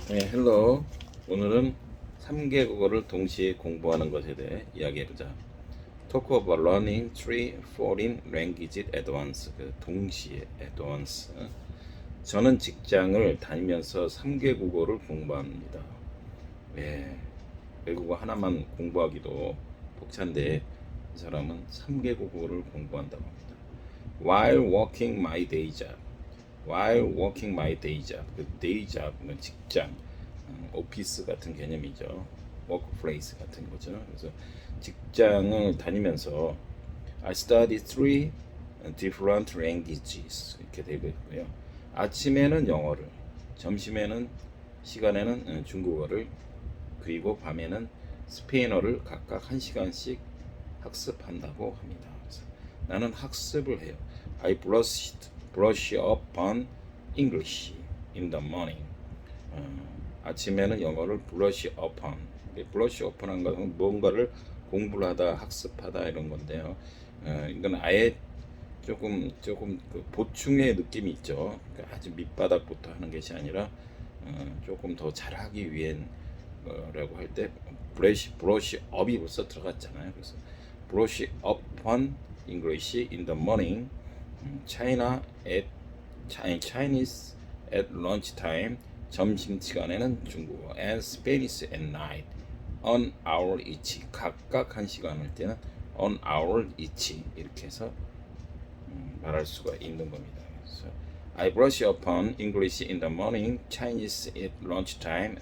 네, 헬로. 오늘은 3개 국어를 동시에 공부하는 것에 대해 이야기해보자. Talk about learning three foreign languages at once. 동시에 at once. 저는 직장을 다니면서 3개 국어를 공부합니다. 예, 외국어 하나만 공부하기도 벅찬데 이 사람은 3개 국어를 공부한다고 합니다. While working my day job. While working my day job. 그 day job은 직장, 오피스 같은 개념이죠. workplace 같은 거죠. 그래서 직장을 다니면서 I study three different languages 이렇게 되고 있고요. 아침에는 영어를, 점심에는 시간에는 중국어를, 그리고 밤에는 스페인어를 각각 1시간씩 학습한다고 합니다. 그래서 나는 학습을 해요. I brush up on English in the morning. 아침에는 영어를 brush up on. brush up on한 것은 뭔가를 공부를 하다, 학습하다 이런 건데요. 이건 아예 조금 그 보충의 느낌이 있죠. 그러니까 아주 밑바닥부터 하는 것이 아니라 조금 더 잘하기 위한 라고 할 때 brush up이 벌써 들어갔잖아요. 그래서 brush up on English in the morning, Chinese at lunch time, 점심 시간에는 중국어, and Spanish at night, on hour each, 각각 1시간 할 때는 on hour each 이렇게 해서 말할 수가 있는 겁니다. 그래서 I brush up on English in the morning, Chinese at lunch time,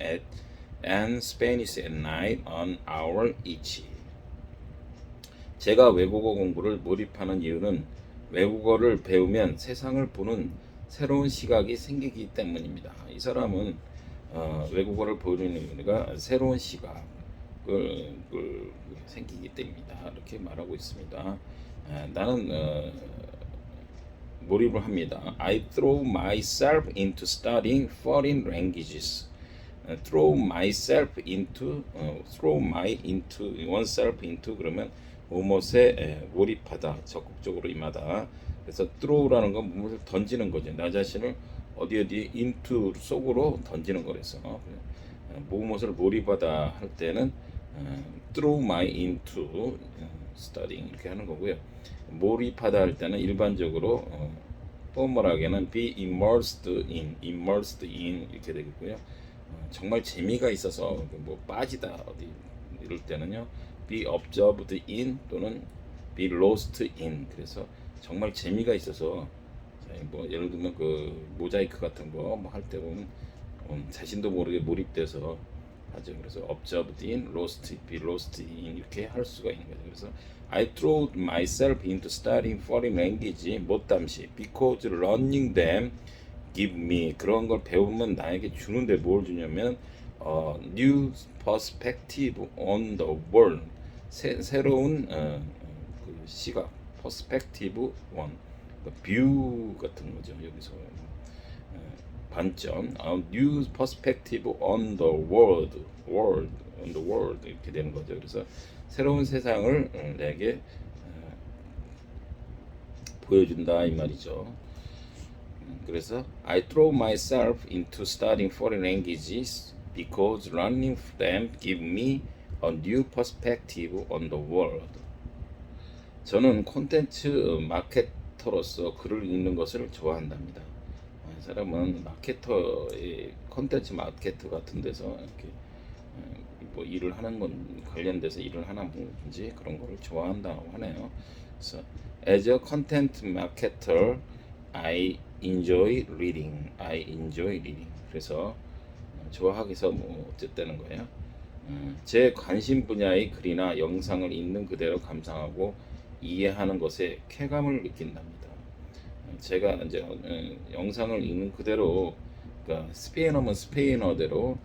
and Spanish at night, on hour each. 제가 외국어 공부를 몰입하는 이유는 외국어를 배우면 세상을 보는 새로운 시각이 생기기 때문입니다. 이 사람은 외국어를 배우는 이유가 새로운 시각을 생기기 때문이다. 이렇게 말하고 있습니다. 나는 몰입을 합니다. I throw myself into studying foreign languages. throw oneself into 그러면 무엇에 몰입하다, 적극적으로 임하다. 그래서 throw라는 건 무엇을 던지는 거죠. 나 자신을 어디 into 속으로 던지는 거라서 무엇을 몰입하다 할 때는 throw my into studying 이렇게 하는 거고요. 몰입하다 할 때는 일반적으로 포멀하게는 be immersed in 이렇게 되겠고요. 정말 재미가 있어서 뭐 빠지다 어디 이럴 때는요 be absorbed in 또는 be lost in. 그래서 정말 재미가 있어서 뭐 예를 들면 그 모자이크 같은 거 뭐 할 때 보면 자신도 모르게 몰입돼서 하죠. 그래서 absorbed in, be lost in 이렇게 할 수가 있는 거죠. 그래서 I threw myself into studying foreign language 못담시 because learning them give me 그런 걸 배우면 나에게 주는데 뭘 주냐면 new perspective on the world 새로운 그 시각 perspective on view 같은 거죠. 여기서 관점 new perspective on the world 이렇게 되는 거죠. 그래서 새로운 세상을 내게 보여준다 이 말이죠. 그래서 I throw myself into studying foreign languages because learning them give me a new perspective on the world. 저는 콘텐츠 마케터로서 글을 읽는 것을 좋아한답니다. 이 사람은 마케터의 콘텐츠 마케터 같은 데서 이렇게 뭐 일을 하는 건 관련돼서 일을 하나 뭔지 그런 거를 좋아한다고 하네요. 그래서 as a content marketer, I enjoy reading. 그래서 좋아하기서 뭐 어쨌다는 거예요. 제 관심 분야의 글이나 영상을 있는 그대로 감상하고 이해하는 것에 쾌감을 느낀답니다. 제가 이제 영상을 있는 그대로, 그러니까 스페인어면 스페인어대로,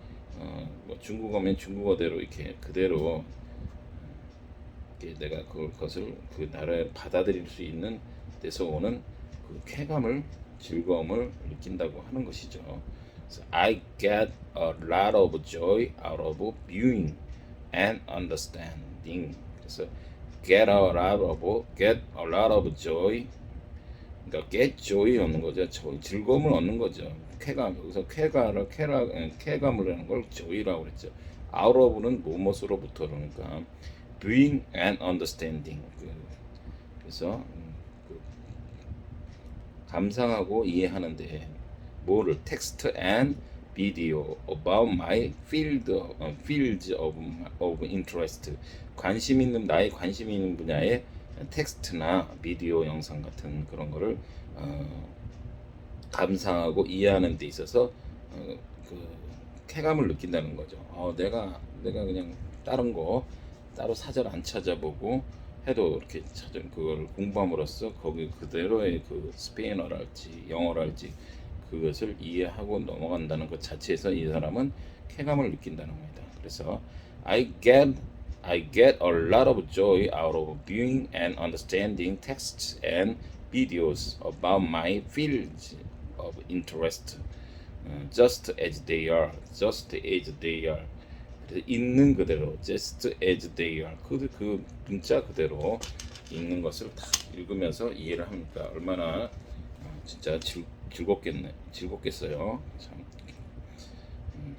뭐 중국어면 중국어대로 이렇게 그대로 이렇게 내가 그것을 그 나라에 받아들일 수 있는 데서 오는 그 쾌감을, 즐거움을 느낀다고 하는 것이죠. So I get a lot of joy out of viewing and understanding. 그래서 get a lot of joy. 그러니까 get joy 얻는 거죠. 즐거움을 얻는 거죠. 쾌감. 여기서 쾌감을 하는 걸 joy라고 그랬죠. out of는 무엇으로부터 그러니까 viewing and understanding. 그래서 감상하고 이해하는데 뭐를 text and video about my fields of interest. 나의 관심 있는 분야의 텍스트나 비디오 영상 같은 그런 거를 감상하고 이해하는 데 있어서 그 쾌감을 느낀다는 거죠. 내가 그냥 다른 거 따로 사절 안 찾아보고 해도 이렇게 그걸 공부함으로써 거기 그대로의 그 스페인어랄지 영어랄지 그것을 이해하고 넘어간다는 것 자체에서 이 사람은 쾌감을 느낀다는 겁니다. 그래서 I get a lot of joy out of viewing and understanding texts and videos about my fields of interest, just as they are, just as they are. 있는 그대로, just as they are. 그 문자 그대로 있는 것을 다 읽으면서 이해를 합니까? 얼마나 진짜 즐겁겠어요. 참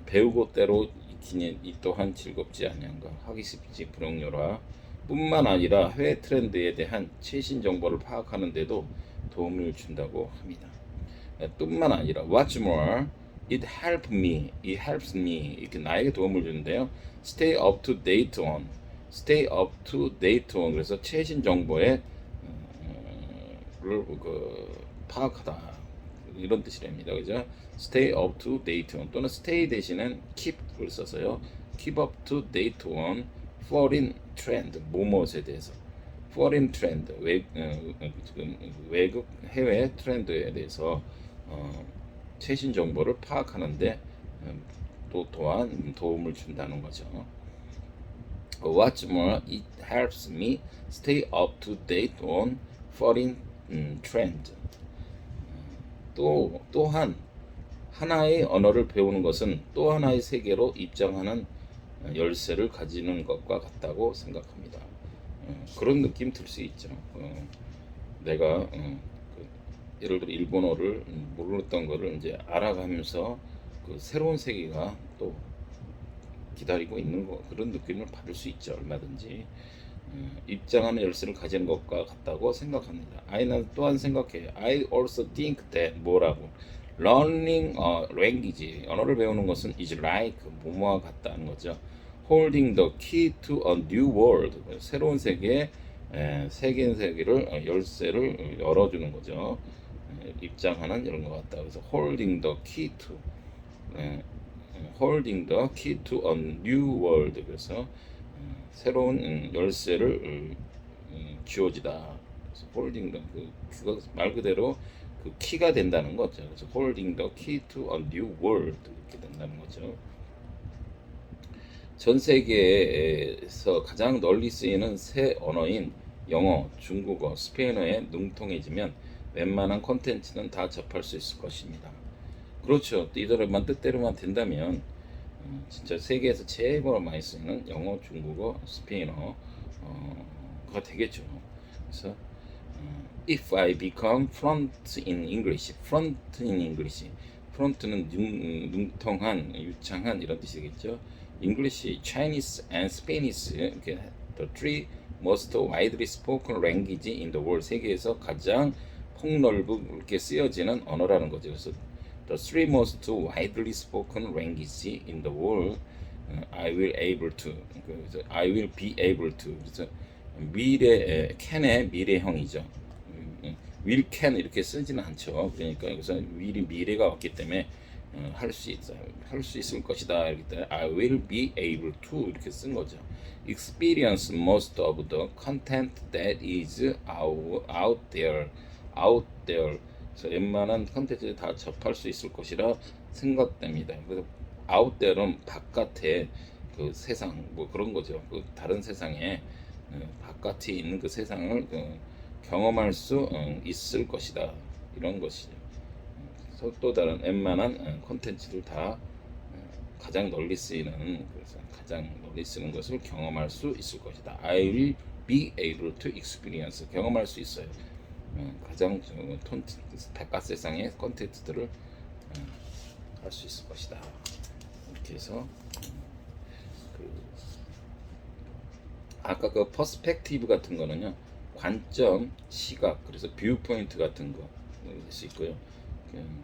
배우고 때로 익히니 이 또한 즐겁지 아니한가. 학습지 불용료라. 뿐만 아니라 해외 트렌드에 대한 최신 정보를 파악하는 데도 도움을 준다고 합니다. 뿐만 아니라 what's more, it helps me 이렇게 나에게 도움을 주는데요. stay up to date on. 그래서 최신 정보에 파악하다 이런 뜻이랍니다. 그죠? stay up to date on 또는 stay 대신엔 keep을 써서요. keep up to date on foreign trend 뭐뭐에 대해서 foreign trend 외국 해외 트렌드에 대해서 최신 정보를 파악하는데 또한 도움을 준다는 거죠. What's more, it helps me stay up to date on foreign trend. 또한 하나의 언어를 배우는 것은 또 하나의 세계로 입장하는 열쇠를 가지는 것과 같다고 생각합니다. 그런 느낌 들 수 있죠. 내가 예를 들어 일본어를 몰랐던 거를 이제 알아가면서 그 새로운 세계가 또 기다리고 있는 거 그런 느낌을 받을 수 있죠. 얼마든지 입장하는 열쇠를 가지는 것과 같다고 생각합니다. 난 또한 생각해요. I also think that 뭐라고 learning a language 언어를 배우는 것은 is like 뭐뭐와 같다는 거죠. holding the key to a new world 새로운 세계를 열쇠를 열어주는 거죠. 입장하는 이런 것 같다. 그래서 holding the key to a new world 그래서 새로운 열쇠를 쥐어지다. 그래서 holding 그거 말 그대로 그 키가 된다는 거죠. 그래서 holding the key to a new world 이렇게 된다는 거죠. 전 세계에서 가장 널리 쓰이는 새 언어인 영어, 중국어, 스페인어에 능통해지면 웬만한 콘텐츠는 다 접할 수 있을 것입니다. 그렇죠. 이대로만 뜻대로만 된다면 진짜 세계에서 제일 많이 쓰이는 영어, 중국어, 스페인어가 되겠죠. 그래서 if I become fluent in English, fluent는 능통한, 유창한 이런 뜻이겠죠. English, Chinese, and Spanish, the three most widely spoken language in the world. 세계에서 가장 폭넓게 쓰여지는 언어라는 거죠. 그래서 the three most widely spoken language in the world, I will be able to. 그래서 can의 미래형이죠. will can 이렇게 쓰지는 않죠. 그러니까 여기서 will이 미래가 왔기 때문에 할 수 있을 것이다. 이렇게 때문에 I will be able to 이렇게 쓴 거죠. Experience most of the content that is out there. 그래서 웬만한 컨텐츠를 다 접할 수 있을 것이라 생각됩니다. 그래서 out there는 바깥에 그 세상 뭐 그런 거죠. 그 다른 세상에 바깥에 있는 그 세상을 경험할 수 있을 것이다. 이런 것이죠. 또 다른 웬만한 콘텐츠들 다 가장 널리 쓰이는 그래서 가장 널리 쓰는 것을 경험할 수 있을 것이다. I will be able to experience 경험할 수 있어요. 가장 바깥 세상의 콘텐츠들을 할 수 있을 것이다. 이렇게 해서 그 아까 그 퍼스펙티브 같은 거는요, 관점, 시각, 그래서 뷰 포인트 같은 거 있을 수 있고요.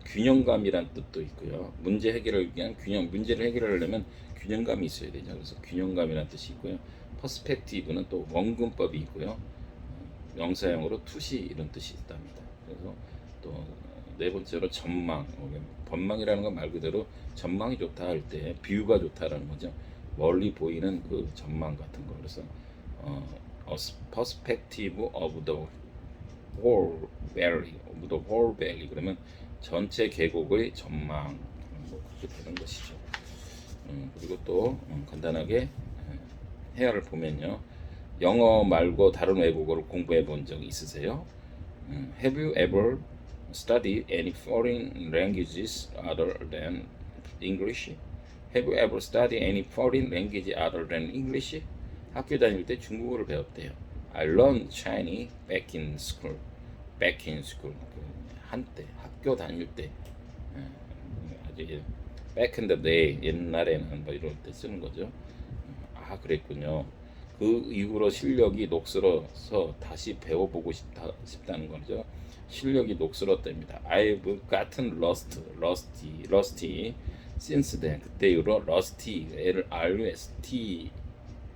균형감이란 뜻도 있고요. 문제 해결을 위한 문제를 해결하려면 균형감이 있어야 되죠. 그래서 균형감이란 뜻이 있고요. 퍼스펙티브는 또 원근법이 있고요. 명사형으로 투시 이런 뜻이 있답니다. 그래서 또 네 번째로 전망, 전망이라는 건 말 그대로 전망이 좋다 할 때 뷰가 좋다라는 거죠. 멀리 보이는 그 전망 같은 거. 그래서 perspective of the whole valley, of the whole valley. 그러면 전체 계곡의 전망, 뭐 그렇게 되는 것이죠. 그리고 또 간단하게 해야를 보면요. 영어 말고 다른 외국어를 공부해 본 적 있으세요? Have you ever studied any foreign languages other than English? Have you ever studied any foreign language other than English? 학교 다닐 때 중국어를 배웠대요. I learned Chinese back in school. Back in school. 한때 학교 다닐 때 아주 back in the day 옛날에는 뭐 이럴 때 쓰는 거죠. 아 그랬군요. 그 이후로 실력이 녹슬어서 다시 배워보고 싶다는 거죠. 실력이 녹슬었답니다. I've gotten rusty since then. 그때 이후로 rusty,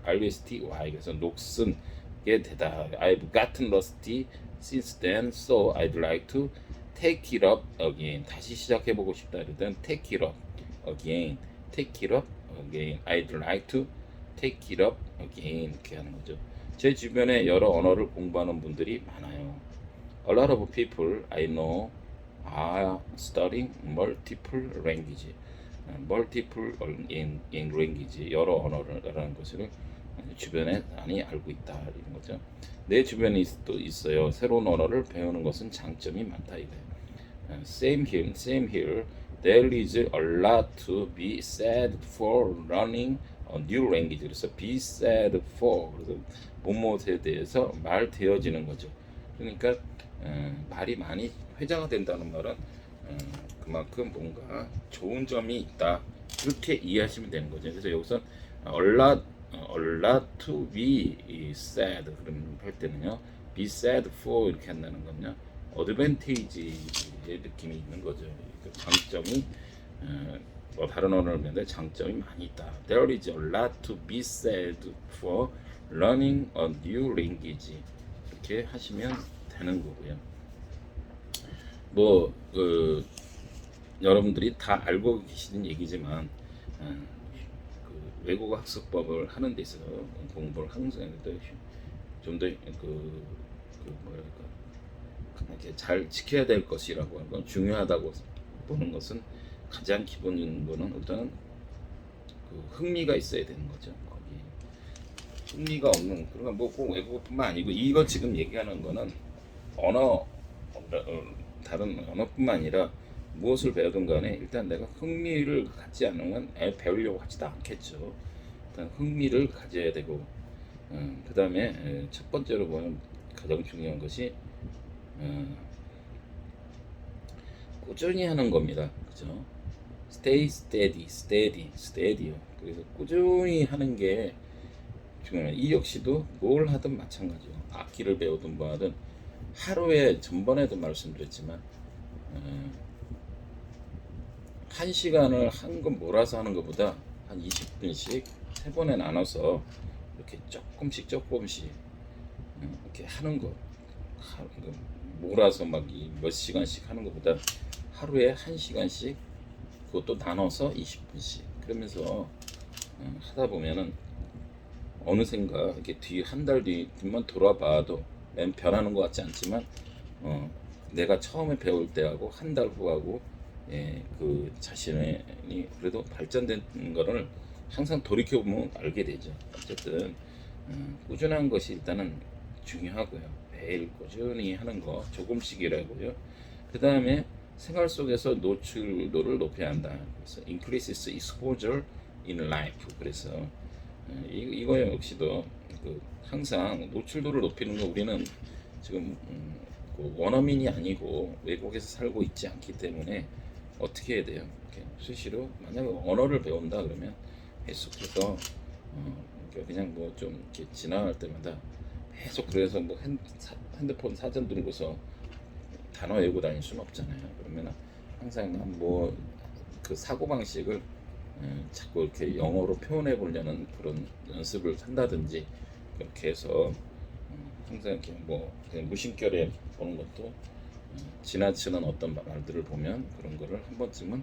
R-U-S-T-Y 그래서 녹슨게 되다. I've gotten rusty since then, so I'd like to take it up again. 다시 시작해보고 싶다. 이러던 take it up again. I'd like to take it up again. 이렇게 하는 거죠. 제 주변에 여러 언어를 공부하는 분들이 많아요. A lot of people I know are studying multiple language. multiple in language. 여러 언어라는 것을 주변에 많이 알고 있다. 이런 거죠. 내 주변에 또 있어요. 새로운 언어를 배우는 것은 장점이 많다 이거예요. Same here. There is a lot to be said for learning a new language. 그래서 be said for. 그래서 뭐뭐에 대해서 말되어지는 거죠. 그러니까 말이 많이 회자가 된다는 말은 그만큼 뭔가 좋은 점이 있다. 그렇게 이해하시면 되는 거죠. 그래서 여기서 a lot to be said 그럼 할 때는요, be said for 이렇게 한다는 건요, 어드밴티지의 느낌이 있는 거죠. 그 장점이 뭐 다른 언어를 배우는데 장점이 많이 있다. There is a lot to be said for learning a new language. 이렇게 하시면 되는 거고요. 뭐 여러분들이 다 알고 계시는 얘기지만 그 외국어 학습법을 하는 데 있어서 공부를 항상 좀 더 뭐랄까 이렇게 잘 지켜야 될 것이라고 하는 건 중요하다고 보는 것은 가장 기본인 거는 일단은 그 흥미가 있어야 되는 거죠. 거기 흥미가 없는 그러니까 뭐 꼭 외국어뿐만 아니고 이거 지금 얘기하는 거는 언어 다른 언어뿐만 아니라 무엇을 배우든 간에 일단 내가 흥미를 갖지 않으면 배우려고 하지도 않겠죠. 일단 흥미를 가져야 되고 그 다음에 첫 번째로 보면 가장 중요한 것이 꾸준히 하는 겁니다. 그죠? Stay steady요. 그래서 꾸준히 하는 게 중요해요. 이 역시도 뭘 하든 마찬가지요. 악기를 배우든 뭐 하든 하루에 전번에도 말씀드렸지만 1시간을 한 건 몰아서 하는 것보다 한 20분씩 3번에 나눠서 이렇게 조금씩 이렇게 하는 거 몰아서 막 몇 시간씩 하는 것보다 하루에 1시간씩 그것도 나눠서 20분씩 그러면서 하다 보면은 어느샌가 이렇게 한 달 뒤만 돌아봐도 변하는 것 같지 않지만 내가 처음에 배울 때하고 한 달 후하고 그 자신이 그래도 발전된 거를 항상 돌이켜보면 알게 되죠. 어쨌든 꾸준한 것이 일단은 중요하고요. 매일 꾸준히 하는 거 조금씩이라고요. 그 다음에 생활 속에서 노출도를 높여야 한다. 그래서 increases exposure in life. 그래서 이거 역시도 항상 노출도를 높이는 거 우리는 지금 원어민이 아니고 외국에서 살고 있지 않기 때문에 어떻게 해야 돼요? 이렇게 수시로 만약에 언어를 배운다 그러면 계속해서 그냥 뭐 좀 이렇게 지나갈 때마다 계속 그래서 뭐 핸드폰 사전 들고서 단어 외우고 다닐 수는 없잖아요. 그러면 항상 뭐 그 사고 방식을 자꾸 이렇게 영어로 표현해 보려는 그런 연습을 한다든지 그렇게 해서 항상 이렇게 뭐 그냥 무심결에 보는 것도 지나치는 어떤 말들을 보면 그런 거를 한 번쯤은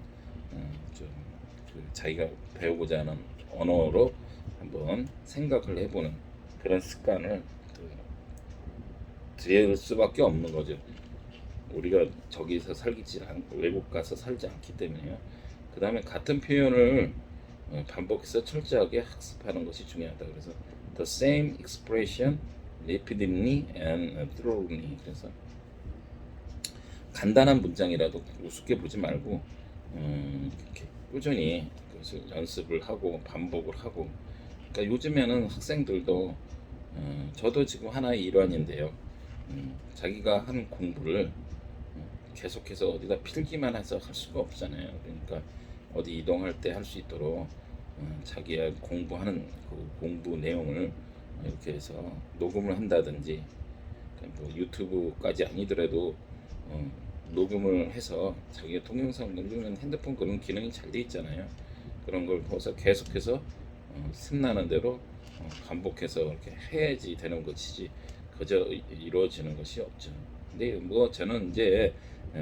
좀그 자기가 배우고자 하는 언어로 한번 생각을 해보는 그런 습관을 들일 수밖에 없는 거죠. 우리가 저기서 살지 않고 외국 가서 살지 않기 때문에요. 그 다음에 같은 표현을 반복해서 철저하게 학습하는 것이 중요하다. 그래서 the same expression repeatedly and thoroughly. 그래서 간단한 문장이라도 우습게 보지 말고 이렇게 꾸준히 그것을 연습을 하고 반복을 하고. 그러니까 요즘에는 학생들도 저도 지금 하나의 일환인데요. 자기가 한 공부를 계속해서 어디다 필기만 해서 할 수가 없잖아요. 그러니까 어디 이동할 때 할 수 있도록 자기가 공부하는 그 공부 내용을 이렇게 해서 녹음을 한다든지 뭐 유튜브까지 아니더라도 녹음을 해서 자기가 동영상 누르면 핸드폰 그런 기능이 잘 돼 있잖아요. 그런 걸 보면서 계속해서 틈나는 대로 반복해서 이렇게 해야지 되는 것이지 그저 이루어지는 것이 없죠. 근데 뭐 저는 이제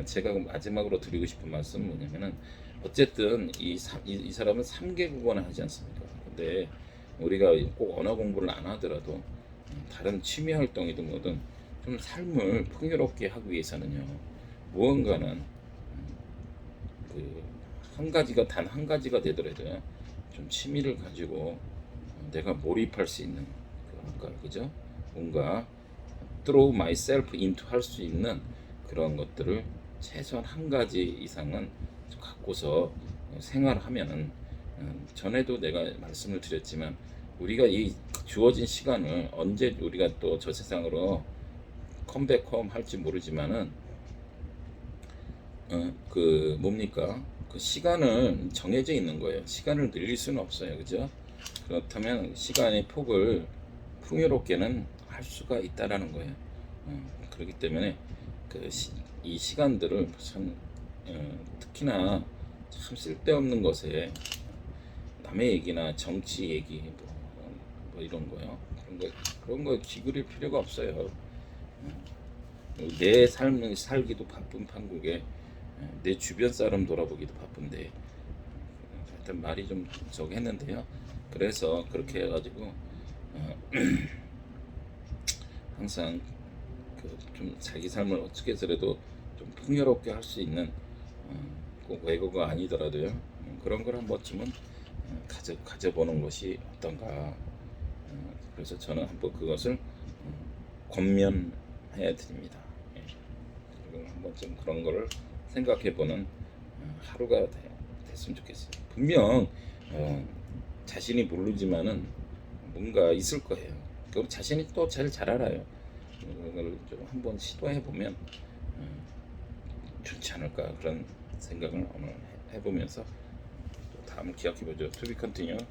제가 마지막으로 드리고 싶은 말씀은 뭐냐면은 어쨌든 이 사람은 3개 국어는 하지 않습니까? 근데 우리가 꼭 언어 공부를 안 하더라도 다른 취미 활동이든 뭐든 좀 삶을 풍요롭게 하기 위해서는요. 무언가는 그 한 가지가 단 한 가지가 되더라도요. 좀 취미를 가지고 내가 몰입할 수 있는 아까 그죠? 뭔가 throw myself into 할 수 있는 그런 것들을 최소한 한 가지 이상은 갖고서 생활하면은 전에도 내가 말씀을 드렸지만 우리가 이 주어진 시간을 언제 우리가 또 저 세상으로 컴백홈 할지 모르지만은 그 뭡니까 그 시간은 정해져 있는 거예요. 시간을 늘릴 수는 없어요, 그죠? 그렇다면 시간의 폭을 풍요롭게는 할 수가 있다라는 거예요. 그렇기 때문에 이 시간들을 참 특히나 참 쓸데없는 것에 남의 얘기나 정치 얘기 뭐 이런 거요. 그런 거 기울일 필요가 없어요. 내 삶을 살기도 바쁜 판국에 내 주변 사람 돌아보기도 바쁜데 하여튼 말이 좀 저기 했는데요. 그래서 그렇게 해가지고 항상 좀 자기 삶을 어떻게 해서라도 좀 풍요롭게 할 수 있는 꼭 외국어가 아니더라도요 그런 걸 한 번쯤은 가져보는 것이 어떤가. 그래서 저는 한번 그것을 권면해 드립니다. 그리고 한 번쯤 그런 거를 생각해보는 하루가 됐으면 좋겠어요. 분명 자신이 모르지만은 뭔가 있을 거예요. 그 자신이 또 제일 잘 알아요. 그걸 좀 한번 시도해 보면 좋지 않을까 그런 생각을 오늘 해보면서 다음을 기약해 보죠. To be continue.